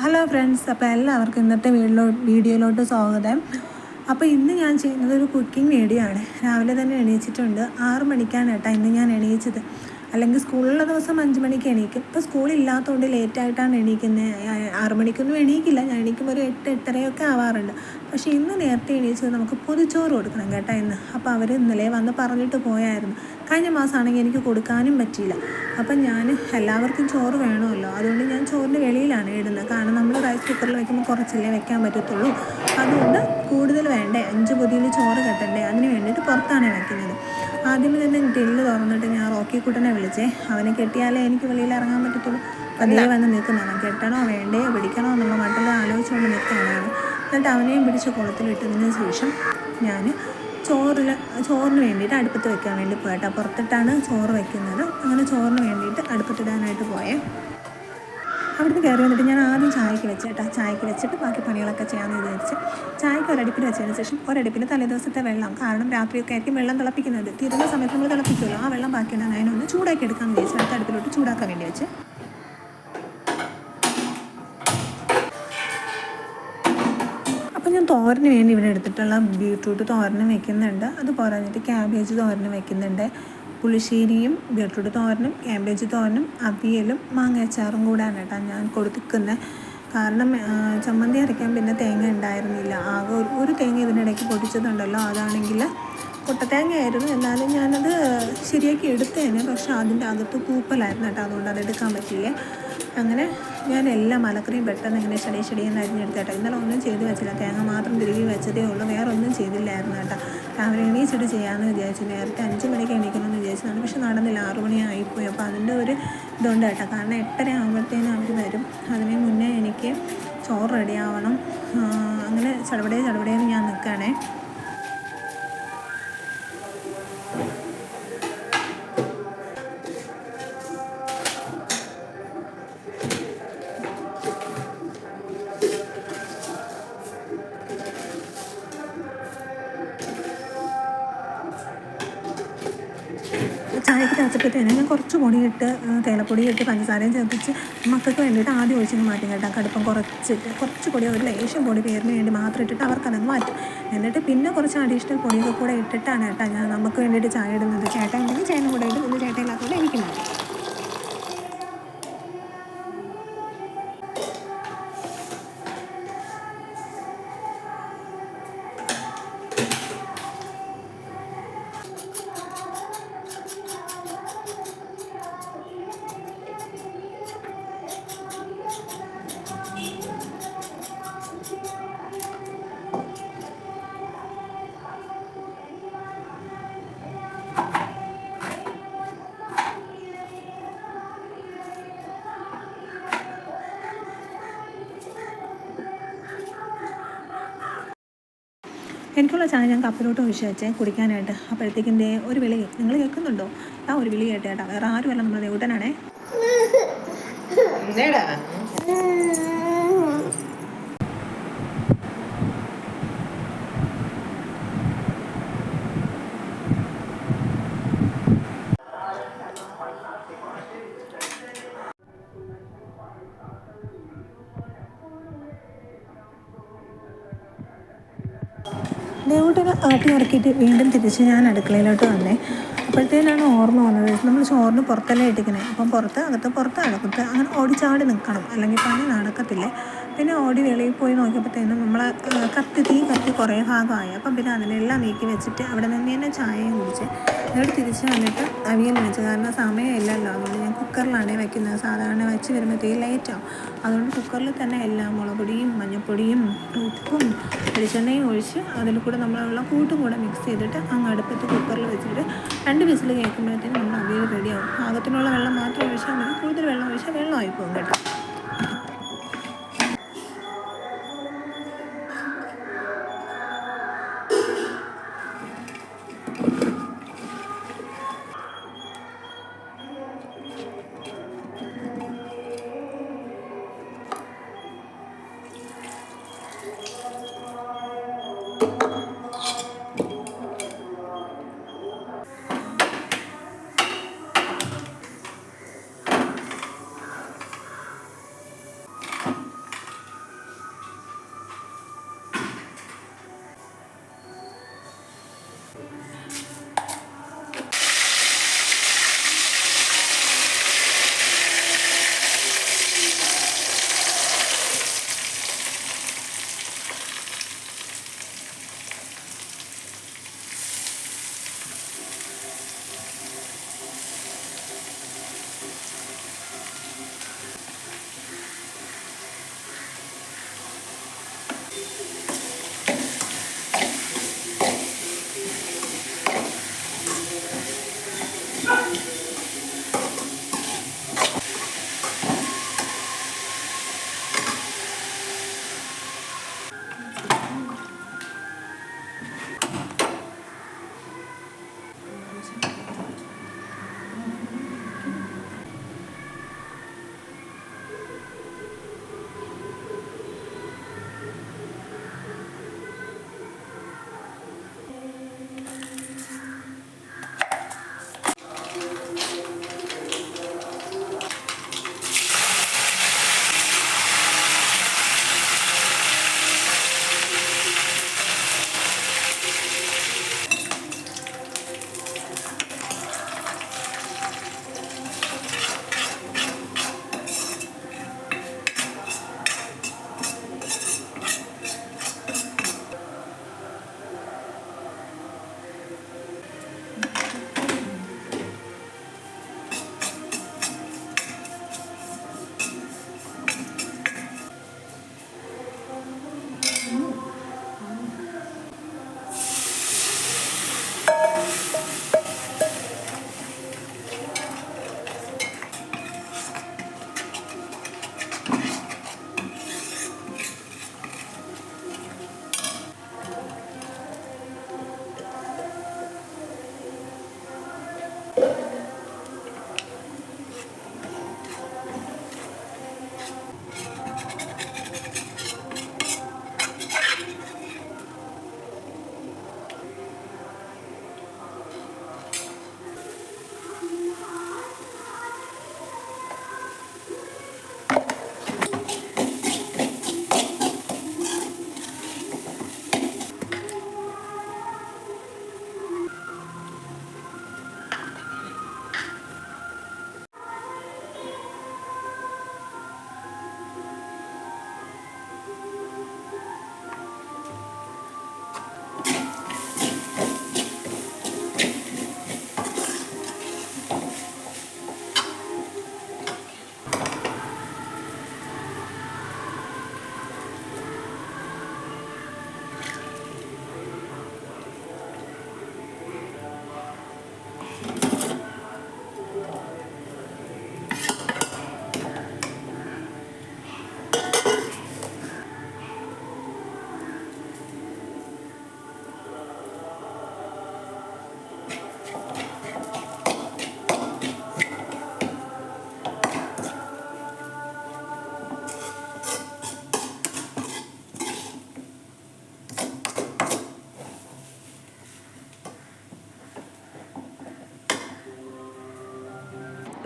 Hello friends, അപ്പോൾ എല്ലാവർക്കും ഇന്നത്തെ വീഡിയോയിലോട്ട് സ്വാഗതം. അപ്പോൾ ഇന്ന് ഞാൻ ചെയ്യുന്നത് ഒരു കുക്കിംഗ് വീഡിയോ ആണ്. രാവിലെ തന്നെ എണീച്ചിട്ടുണ്ട്. 6 മണിക്കാണ് കേട്ടോ ഇന്ന് ഞാൻ എണീച്ചത്. അല്ലെങ്കിൽ സ്കൂളിലുള്ള ദിവസം 5 മണിക്ക് എണീക്കും. ഇപ്പോൾ സ്കൂളില്ലാത്തതുകൊണ്ട് ലേറ്റായിട്ടാണ് എണീക്കുന്നത്. 6 മണിക്കൊന്നും എണീക്കില്ല. ഞാൻ എണീക്കുമ്പോൾ ഒരു 8-8:30 ആവാറുണ്ട്. പക്ഷേ ഇന്ന് നേരത്തെ എണീച്ചത് നമുക്ക് പൊതിച്ചോറ് കൊടുക്കണം കേട്ടോ ഇന്ന്. അപ്പോൾ അവർ ഇന്നലെ വന്ന് പറഞ്ഞിട്ട് പോയായിരുന്നു. കഴിഞ്ഞ മാസമാണെങ്കിൽ എനിക്ക് കൊടുക്കാനും പറ്റിയില്ല. അപ്പം ഞാൻ എല്ലാവർക്കും ചോറ് വേണമല്ലോ, അതുകൊണ്ട് ഞാൻ ചോറിന് വെളിയിലാണ് ഇടുന്നത്. കാരണം നമ്മൾ റൈസ് കുക്കറിൽ വയ്ക്കുമ്പോൾ കുറച്ചല്ലേ വെക്കാൻ പറ്റത്തുള്ളൂ. അതുകൊണ്ട് കൂടുതൽ വേണ്ടേ, 5 പൊതിയിൽ ചോറ് കെട്ടണ്ടേ, അതിന് വേണ്ടിയിട്ട് പുറത്താണ് വയ്ക്കുന്നത്. ആദ്യമേ തന്നെ ഗ്രില്ല് തുറന്നിട്ട് ഞാൻ റോക്കിക്കുട്ടനെ വിളിച്ചേ. അവനെ കെട്ടിയാലേ എനിക്ക് വെളിയിൽ ഇറങ്ങാൻ പറ്റത്തുള്ളൂ. അതേ വന്ന് നിൽക്കുന്നതാണ്. കെട്ടണോ വേണ്ടയോ പിടിക്കണോ എന്നുള്ള മട്ടിൽ ആലോചിച്ചുകൊണ്ട് നിൽക്കുകയാണ്. എന്നിട്ട് അവനെയും പിടിച്ച് കുളത്തിലിട്ടതിന് ശേഷം ഞാൻ ചോറിന് വേണ്ടിയിട്ട് അടുപ്പത്ത് വെക്കാൻ വേണ്ടി പോയിട്ടോ. പുറത്തിട്ടാണ് ചോറ് വയ്ക്കുന്നത്. അങ്ങനെ ചോറിന് വേണ്ടിയിട്ട് അടുപ്പത്തിടാനായിട്ട് പോയേ. അവിടുന്ന് കയറി വന്നിട്ട് ഞാൻ ആദ്യം ചായക്ക് വെച്ചേട്ടാ. ചായക്ക് വെച്ചിട്ട് ബാക്കി പണികളൊക്കെ ചെയ്യാമെന്ന് വിചാരിച്ച് ചായക്ക് ഒരടുപ്പിൽ വെച്ചതിന് ശേഷം ഒരടുപ്പിൽ തലേദിവസത്തെ വെള്ളം, കാരണം രാത്രിയൊക്കെ ആയിരിക്കും വെള്ളം തിളപ്പിക്കുന്നത്. തീരുന്ന സമയത്ത് നമ്മൾ തിളപ്പിക്കുമല്ലോ, ആ വെള്ളം ബാക്കിയുണ്ടാകും. അതിനൊന്ന് ചൂടാക്കി എടുക്കാമെന്ന് വിചാരിച്ചു അടുത്ത അടുപ്പിലോട്ട് ചൂടാക്കാൻ വേണ്ടി വെച്ച്. അപ്പോൾ ഞാൻ തോരന് വേണ്ടി ഇവിടെ എടുത്തിട്ടുള്ള ബീട്രൂട്ട് തോരനും വെക്കുന്നുണ്ട്. അത് പോരാഞ്ഞിട്ട് ക്യാബേജ് തോരനും വെക്കുന്നുണ്ട്. പുളിശ്ശേരിയും ബീട്രൂട്ട് തോരനും ക്യാബേജ് തോരനും അവിയലും മാങ്ങയച്ചാറും കൂടാണ് കേട്ടോ ഞാൻ കൊടുക്കുന്നത്. കാരണം ചമ്മന്തി അരയ്ക്കാൻ പിന്നെ തേങ്ങ ഉണ്ടായിരുന്നില്ല. ആകെ ഒരു തേങ്ങ ഇതിനിടയ്ക്ക് പൊടിച്ചതുണ്ടല്ലോ, അതാണെങ്കിൽ കൊട്ടത്തേങ്ങയായിരുന്നു. എന്നാലും ഞാനത് ശരിയാക്കി എടുത്തേനെ. പക്ഷേ അതിൻ്റെ അകത്ത് പൂപ്പലായിരുന്നു കേട്ടോ, അതുകൊണ്ട് അതെടുക്കാൻ പറ്റിയില്ലേ. അങ്ങനെ ഞാൻ എല്ലാം മലക്കറിയും പെട്ടെന്ന് ഇങ്ങനെ ചെടിയെന്ന് അരിഞ്ഞെടുത്തേട്ടോ. ഇന്നലെ ഒന്നും ചെയ്ത് വെച്ചില്ല, തേങ്ങ മാത്രം തിരികെ വെച്ചതേ ഉള്ളൂ, വേറെ ഒന്നും ചെയ്തില്ലായിരുന്നു കേട്ടോ. രാവിലെ എണീച്ചിട്ട് ചെയ്യാമെന്ന് വിചാരിച്ചു. നേരത്തെ 5 മണിക്ക് എണീക്കണമെന്ന് വിചാരിച്ചതാണ്, പക്ഷെ നടന്നില്ല. 6 മണിയായിപ്പോയി. അപ്പോൾ അതിൻ്റെ ഒരു ഇതുണ്ട് കേട്ടോ. കാരണം 8:30 ആകുമ്പോഴത്തേനും അവർ വരും. അതിന് മുന്നേ എനിക്ക് ചോറ് റെഡിയാവണം. അങ്ങനെ ചടപടേന്ന് ഞാൻ നിൽക്കുകയാണേ. ചായക്ക് തേച്ചപ്പോഴത്തേനും ഞാൻ കുറച്ച് പൊടിയിട്ട് തേയിലപ്പൊടിയിട്ട് പഞ്ചസാരയും ചേർത്തിച്ച് മക്കൾക്ക് വേണ്ടിയിട്ട് ആദ്യം ഒഴിച്ചങ്ങ് മാറ്റും കേട്ടോ. കടുപ്പം കുറച്ച് പൊടി, ഒരു ലേശം പൊടി പേരിന് വേണ്ടി മാത്രം ഇട്ടിട്ട് അവർക്കതങ്ങ് മാറ്റും. എന്നിട്ട് പിന്നെ കുറച്ച് അഡീഷണൽ പൊടിയൊക്കെ കൂടെ ഇട്ടിട്ടാണ് കേട്ടോ ഞാൻ നമുക്ക് വേണ്ടിയിട്ട് ചായ ഇടുന്നത്. ചേട്ടൻ ഉണ്ടെങ്കിൽ ചേട്ടനും കൂടെ ഇടും, ഇത് ചേട്ടയില്ലാത്തതുകൊണ്ട് എനിക്ക് മാറ്റും. എനിക്കുള്ള ചായ ഞാൻ കപ്പിലോട്ട് ഒഴിച്ച് വെച്ചേ കുടിക്കാനായിട്ട്. അപ്പോഴത്തേക്കും ഒരു വിളി നിങ്ങൾ കേൾക്കുന്നുണ്ടോ? ആ ഒരു വിളി കേട്ടേട്ടാ. വേറെ ആരുമല്ല, നമ്മൾ ദേവൂട്ടനാണേ. ദേവൂട്ടനെ ആട്ടി ഇറക്കിയിട്ട് വീണ്ടും തിരിച്ച് ഞാൻ അടുക്കളയിലോട്ട് വന്നേ. അപ്പോഴത്തേനാണ് ഓർമ്മ വന്നത്, നമ്മൾ ചോറിന് പുറത്തല്ലേ ഇട്ടിക്കണേ. അപ്പം പുറത്ത് അകത്ത് അങ്ങനെ ഓടിച്ചാടി നിൽക്കണം, അല്ലെങ്കിൽ പണി നടക്കത്തില്ലേ. പിന്നെ ഓടി വെളിയിൽ പോയി നോക്കിയപ്പോഴത്തേനും നമ്മൾ തീ കത്തി കുറേ ഭാഗമായി. അപ്പം പിന്നെ അതിനെല്ലാം നീക്കി വെച്ചിട്ട് അവിടെ നിന്ന് തന്നെ ചായയും കുടിച്ച് എന്നിട്ട് തിരിച്ച് വന്നിട്ട് അവിയൽ വെച്ച്. കാരണം സമയമില്ലല്ലോ, അതുകൊണ്ട് ഞാൻ കുക്കറിലാണ് വെക്കുന്നത്. സാധാരണ വെച്ച് വരുമ്പോഴത്തേക്ക് ലേറ്റാവും. അതുകൊണ്ട് കുക്കറിൽ തന്നെ എല്ലാം മുളകുപൊടിയും മഞ്ഞൾപ്പൊടിയും ഉപ്പും വെളിച്ചെണ്ണയും ഒഴിച്ച് അതിൽ കൂടെ നമ്മളുള്ള കൂട്ടും കൂടെ മിക്സ് ചെയ്തിട്ട് അങ്ങ് അടുപ്പത്ത് കുക്കറിൽ വെച്ചിട്ട് 2 വിസിൽ കേൾക്കുമ്പോഴത്തേനും നമ്മൾ അവിയൽ റെഡിയാവും. പാകത്തിനുള്ള വെള്ളം മാത്രം ഒഴിച്ചാൽ മതി. കൂടുതൽ വെള്ളം ഒഴിച്ചാൽ വെള്ളമായി പോകും കേട്ടോ.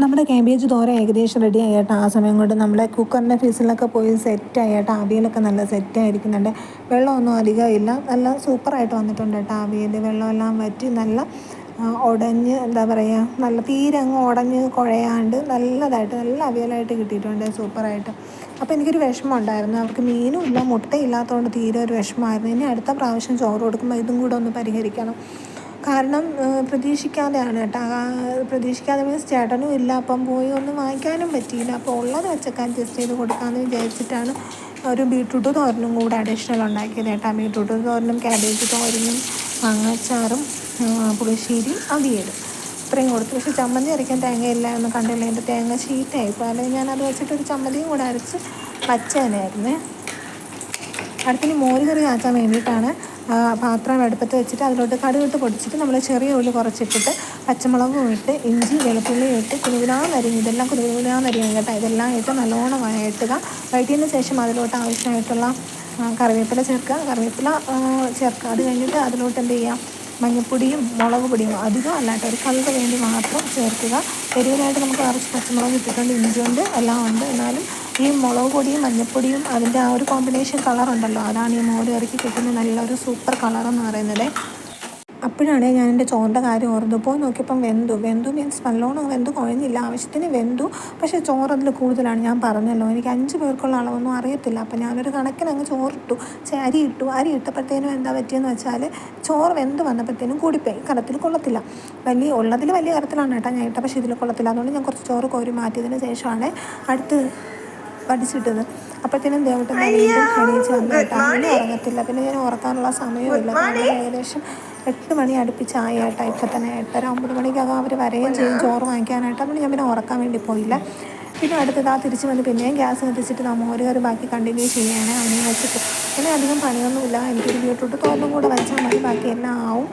നമ്മുടെ കാബേജ് തോരൻ ഏകദേശം റെഡി ആയിട്ട് ആ സമയം കൊണ്ട് നമ്മുടെ കുക്കറിൻ്റെ ഫീസിലൊക്കെ പോയി സെറ്റായിട്ട് അവിയലൊക്കെ നല്ല സെറ്റായിരിക്കുന്നുണ്ട്. വെള്ളമൊന്നും അധികം ഇല്ല, നല്ല സൂപ്പറായിട്ട് വന്നിട്ടുണ്ട് കേട്ടോ അവിയൽ. വെള്ളമെല്ലാം വറ്റി നല്ല ഉടഞ്ഞ് എന്താ പറയുക, നല്ല തീരെ അങ്ങ് ഉടഞ്ഞ് കുഴയാണ്ട് നല്ലതായിട്ട് നല്ല അവിയലായിട്ട് കിട്ടിയിട്ടുണ്ട്, സൂപ്പറായിട്ട്. അപ്പോൾ എനിക്കൊരു വിഷമം ഉണ്ടായിരുന്നു, അവർക്ക് മീനും ഇല്ല മുട്ടയില്ലാത്തതുകൊണ്ട് തീരെ ഒരു വിഷമമായിരുന്നു. ഇനി അടുത്ത പ്രാവശ്യം ചോറ് കൊടുക്കുമ്പോൾ ഇതും കൂടെ ഒന്ന് പരിഹരിക്കണം. കാരണം പ്രതീക്ഷിക്കാതെയാണ് കേട്ടോ, പ്രതീക്ഷിക്കാതെ മീൻസ് ചേട്ടനും ഇല്ല, അപ്പം പോയി ഒന്നും വാങ്ങിക്കാനും പറ്റിയില്ല. അപ്പോൾ ഉള്ളത് വെച്ചൊക്കെ അഡ്ജസ്റ്റ് ചെയ്ത് കൊടുക്കാമെന്ന് വിചാരിച്ചിട്ടാണ് ഒരു ബീട്രൂട്ട് തോരനും കൂടെ അഡീഷണൽ ഉണ്ടാക്കിയത് കേട്ടോ. ബീട്രൂട്ട് തോരനും കാബേജ് തോരനും മാങ്ങാച്ചാറും പുളിശ്ശേരിയും അവിയലും ഇത്രയും കൊടുത്തു. പക്ഷേ ചമ്മന്തി അരയ്ക്കാൻ തേങ്ങയില്ല എന്ന് കണ്ടില്ല, എൻ്റെ തേങ്ങ ഷീറ്റായിപ്പോൾ. അല്ലെങ്കിൽ ഞാനത് വെച്ചിട്ടൊരു ചമ്മന്തിയും കൂടെ അരച്ച് വച്ചേനായിരുന്നേ. അടുത്തിന് മോര് കറി കാച്ചാൻ വേണ്ടിയിട്ടാണ് പാത്രം അടുപ്പത്ത് വെച്ചിട്ട് അതിലോട്ട് കടുകിട്ട് പൊടിച്ചിട്ട് നമ്മൾ ചെറിയ ഉള്ളി കുറച്ചിട്ടിട്ട് പച്ചമുളകും ഇട്ട് ഇഞ്ചി വെളുത്തുള്ളിയും ഇട്ട് കുനുകുനാന്നരിഞ്ഞ്, ഇതെല്ലാം കുനുകുനാന്നരിഞ്ഞ് കേട്ടോ. ഇതെല്ലാം ഇട്ട് നല്ലോണം വഴറ്റുക. വഴറ്റിയതിന് ശേഷം അതിലോട്ട് ആവശ്യമായിട്ടുള്ള കറിവേപ്പില ചേർക്കുക. അത് കഴിഞ്ഞിട്ട് അതിലോട്ട് എന്ത് ചെയ്യുക, മഞ്ഞൾപ്പൊടിയും മുളക് പൊടിയും അധികം അല്ലാണ്ട് ഒരു കളറിന് വേണ്ടി മാത്രം ചേർക്കുക. എരിവിനായിട്ട് നമുക്ക് കുറച്ച് പച്ചമുളക് ഇട്ടിട്ടുണ്ട്, ഇഞ്ചിയുണ്ട്, എല്ലാം ഉണ്ട്. എന്നാലും ഈ മുളക് പൊടിയും മഞ്ഞൾപ്പൊടിയും അതിൻ്റെ ആ ഒരു കോമ്പിനേഷൻ കളറുണ്ടല്ലോ, അതാണ് ഈ മോര് കറിക്ക് കിട്ടുന്ന നല്ലൊരു സൂപ്പർ കളറെന്ന് പറയുന്നത്. അപ്പോഴാണ് ഞാൻ എൻ്റെ ചോറിൻ്റെ കാര്യം ഓർമ്മ പോയി നോക്കിയപ്പം വെന്തു മീൻസ് നല്ലോണം കുഴഞ്ഞില്ല, ആവശ്യത്തിന് വെന്തു. പക്ഷേ ചോറ് അതിൽ കൂടുതലാണ്. ഞാൻ പറഞ്ഞല്ലോ എനിക്ക് 5 പേർക്കുള്ള അളവൊന്നും അറിയത്തില്ല. അപ്പം ഞാനൊരു കണക്കിന് അങ്ങ് ചോറിട്ടു, അരി ഇട്ടപ്പോഴത്തേനും എന്താ പറ്റിയെന്ന് വെച്ചാൽ ചോറ് വെന്ത് വന്നപ്പോഴത്തേനും കൂടിപ്പോയി, കലത്തിൽ കൊള്ളത്തില്ല. ഉള്ളതിൽ വലിയ കലത്തിലാണ് കേട്ടോ ഞാൻ ഇട്ട, പക്ഷേ ഇതിൽ കൊള്ളത്തില്ല. അതുകൊണ്ട് ഞാൻ കുറച്ച് ചോറ് കോരി മാറ്റിയതിന് ശേഷമാണ് അടുത്ത് പഠിച്ചിട്ടത്. അപ്പോഴത്തേനും ദേവട്ടൻ വീണ്ടും എണീച്ച് വന്നു കേട്ടോ. അങ്ങനെ ഉറങ്ങത്തില്ല, പിന്നെ ഞാൻ ഉറക്കാനുള്ള സമയമില്ല. ഏകദേശം 8 മണി അടുപ്പിച്ചായി കേട്ടോ. ഇപ്പം തന്നെ 8:30 9 മണിക്കകം അവർ വരെയും ചെയ്യും ചോറ് വാങ്ങിക്കാനായിട്ട്. അതുകൊണ്ട് ഞാൻ പിന്നെ ഉറക്കാൻ വേണ്ടി പോയില്ല. പിന്നെ അടുത്തത് തിരിച്ച് വന്ന് പിന്നെയും ഗ്യാസ് കത്തിച്ചിട്ട് മോര് കറി ബാക്കി കണ്ടിന്യൂ ചെയ്യുകയാണ് അവനെ വെച്ചിട്ട്. അങ്ങനെ അധികം പണിയൊന്നുമില്ല, എനിക്കൊരു ബീട്രൂട്ട് തോരനും കൂടെ വെച്ചാൽ മതി, ബാക്കി എല്ലാം ആവും.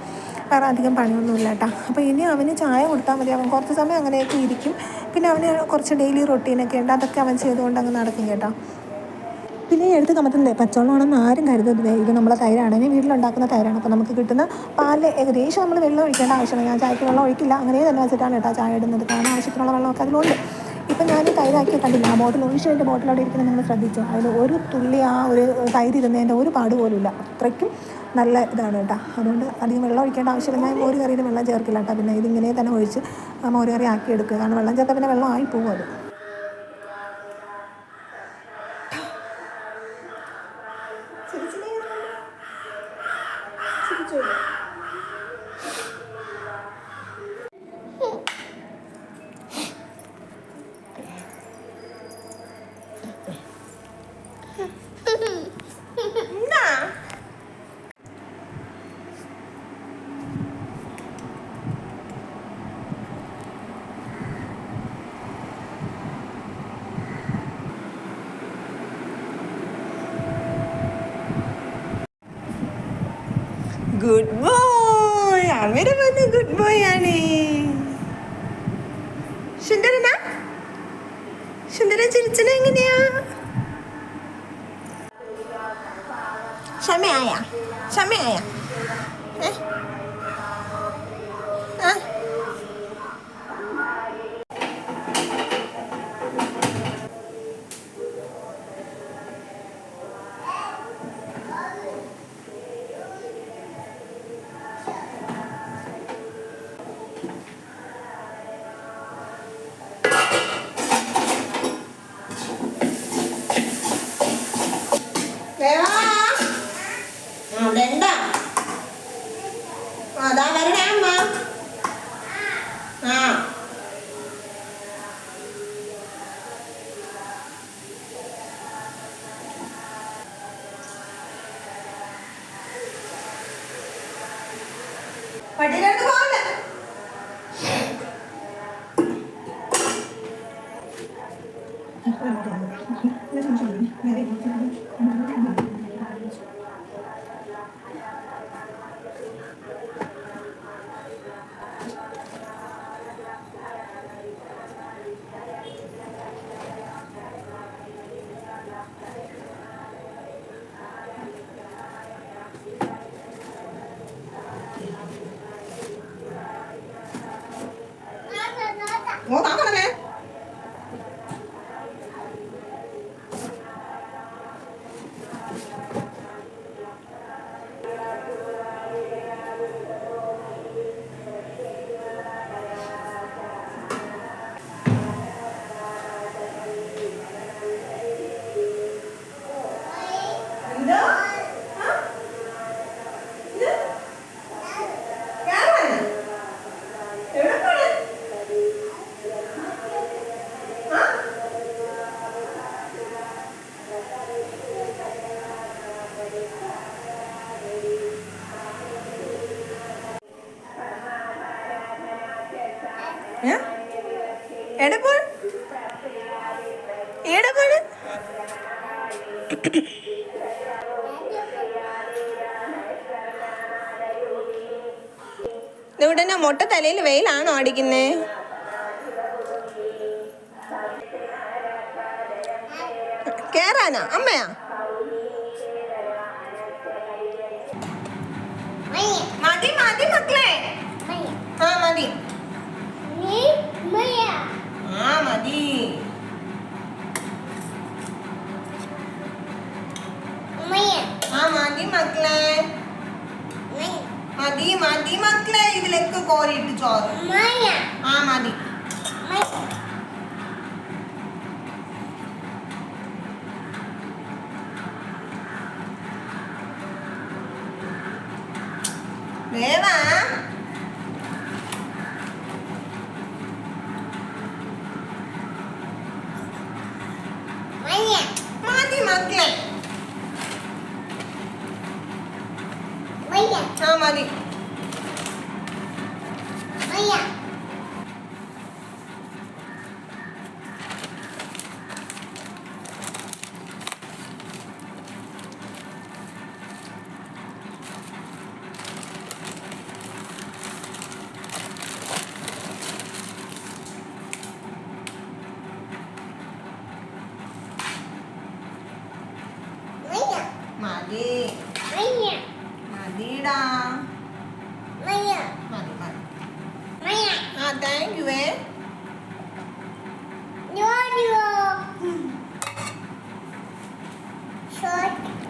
വേറെ അധികം പണിയൊന്നുമില്ല കേട്ടോ. അപ്പോൾ ഇനി അവന് ചായ കൊടുത്താൽ മതി, അവൻ കുറച്ച് സമയം അങ്ങനെയൊക്കെ ഇരിക്കും. പിന്നെ അവന് കുറച്ച് ഡെയിലി റൊട്ടീനൊക്കെ ഉണ്ട്, അതൊക്കെ അവൻ ചെയ്തുകൊണ്ട് അങ്ങ് നടക്കും കേട്ടോ. പിന്നെ ഈ എടുത്ത് കമത്തുന്നത് പച്ചവെള്ളമാണെന്ന് ആരും കരുതരുത്. ഇത് നമ്മളെ തൈരാണ്, ഞാൻ വീട്ടിലുണ്ടാക്കുന്ന തൈരാണ്. അപ്പോൾ നമുക്ക് കിട്ടുന്ന പാലിൽ ഏകദേശം നമ്മൾ വെള്ളം ഒഴിക്കേണ്ട ആവശ്യമില്ല. ഞാൻ ചായക്ക് വെള്ളം ഒഴിക്കില്ല, അങ്ങനെ തന്നെ വെച്ചിട്ടാണ് കേട്ടോ ചായ ഇടുന്നത്. കാരണം ആവശ്യത്തിനുള്ള വെള്ളമൊക്കെ അതിലുണ്ട്. ഇപ്പം ഞാൻ തൈരാക്കി കണ്ടില്ല, ആ ബോട്ടിൽ ഒഴിച്ചതിൻ്റെ ബോട്ടിൽ അവിടെ ഇരിക്കുന്നത് നിങ്ങൾ ശ്രദ്ധിച്ചു, അതിൽ ഒരു തുള്ളി ആ ഒരു തൈര് ഇരുന്നതിൻ്റെ ഒരു പാട് പോലുമില്ല. അത്രയ്ക്കും നല്ല ഇതാണ് കേട്ടോ. അതുകൊണ്ട് അധികം വെള്ളം ഒഴിക്കേണ്ട ആവശ്യമില്ല. ഞാൻ മോര് കറിയിൽ വെള്ളം ചേർക്കില്ല കേട്ടോ. പിന്നെ ഇതിങ്ങനെ തന്നെ ഒഴിച്ച് മോര് കറി ആക്കി എടുക്കുക, കാരണം വെള്ളം ചേർത്താൽ പിന്നെ വെള്ളം ആയി പോകും അത്. ഗുഡ് ബോയ്, അവരെ വന്ന് ഗുഡ് ബോയ് ആണ്. സുന്ദരൻ ചിരിച്ചത് എങ്ങനെയാ? ക്ഷമയായ അതാ വരണേ അമ്മ. പട്ടിയിലോട്ട് പോകണ്ട. ഓ താമണമേ എവിടെ പോണ്? ഇവിടെ മൊട്ട തലയിൽ വെയിലാണോ അടിക്കുന്നേ? കേറാനാ അമ്മയാ? മതി മതി മക്കളെ. ആ മതി. ആ മതി. ആ മതി മക്കളെ. മതി മതി മക്കളെ. ഇതിലേക്ക് കോരിയിട്ട് ചോറ്. ആ മതി. വേവാ. മതി മക്കളെ. ആ മതി. മതി മതിടാ. മതി മതി. ആ താങ്ക് യു.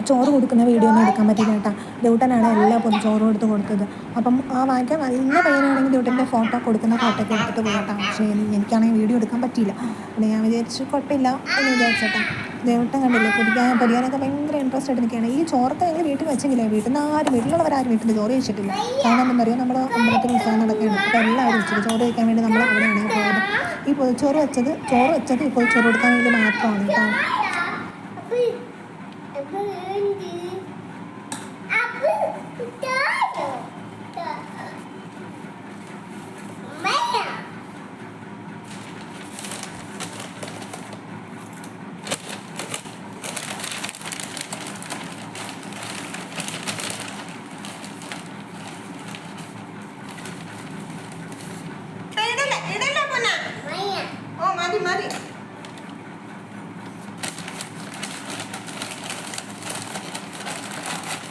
ചോറ് കൊടുക്കുന്ന വീഡിയോ ഒന്നും എടുക്കാൻ പറ്റില്ല കേട്ടോ. ദേവട്ടനാണ് എല്ലാ പൊതും ചോറ് കൊടുത്തത്. അപ്പം ആ വാങ്ങിക്കാൻ നല്ല പയ്യനാണെങ്കിൽ ദേവട്ടൻ്റെ ഫോട്ടോ കൊടുക്കുന്ന ഫോട്ടോ ഒക്കെ എടുത്തിട്ട് പോകട്ടോ. പക്ഷേ എനിക്കാണെങ്കിൽ വീഡിയോ എടുക്കാൻ പറ്റിയില്ല. പിന്നെ ഞാൻ വിചാരിച്ചു കുഴപ്പമില്ല എന്ന് വിചാരിച്ചേട്ടാ. ദേവട്ടൻ കണ്ടില്ലേ പൊരിക്കാനൊക്കെ ഭയങ്കര ഇൻട്രസ്റ്റ് ആയിട്ട് നിൽക്കുകയാണ്. ഈ ചോറൊക്കെ ഞങ്ങൾ വീട്ടിൽ വെച്ചെങ്കിലേ വീട്ടിലുള്ളവരാരും വീട്ടിൽ ചോറ് കഴിച്ചിട്ടില്ല. കാരണം എന്താണെന്നറിയോ, നമ്മൾ അമ്പലത്തിൽ ഉത്സവം നടക്കുകയാണ്. അപ്പോൾ എല്ലാവരും ഉച്ചയ്ക്ക് ചോറ് കഴിക്കാൻ വേണ്ടി നമ്മൾ അവിടെയാണ് പോയത്. ഈ ചോറ് വെച്ചത് ഈ ചോറ് കൊടുക്കാൻ വേണ്ടി മാത്രമാണ് കേട്ടോ. മതി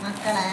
മക്കളെ.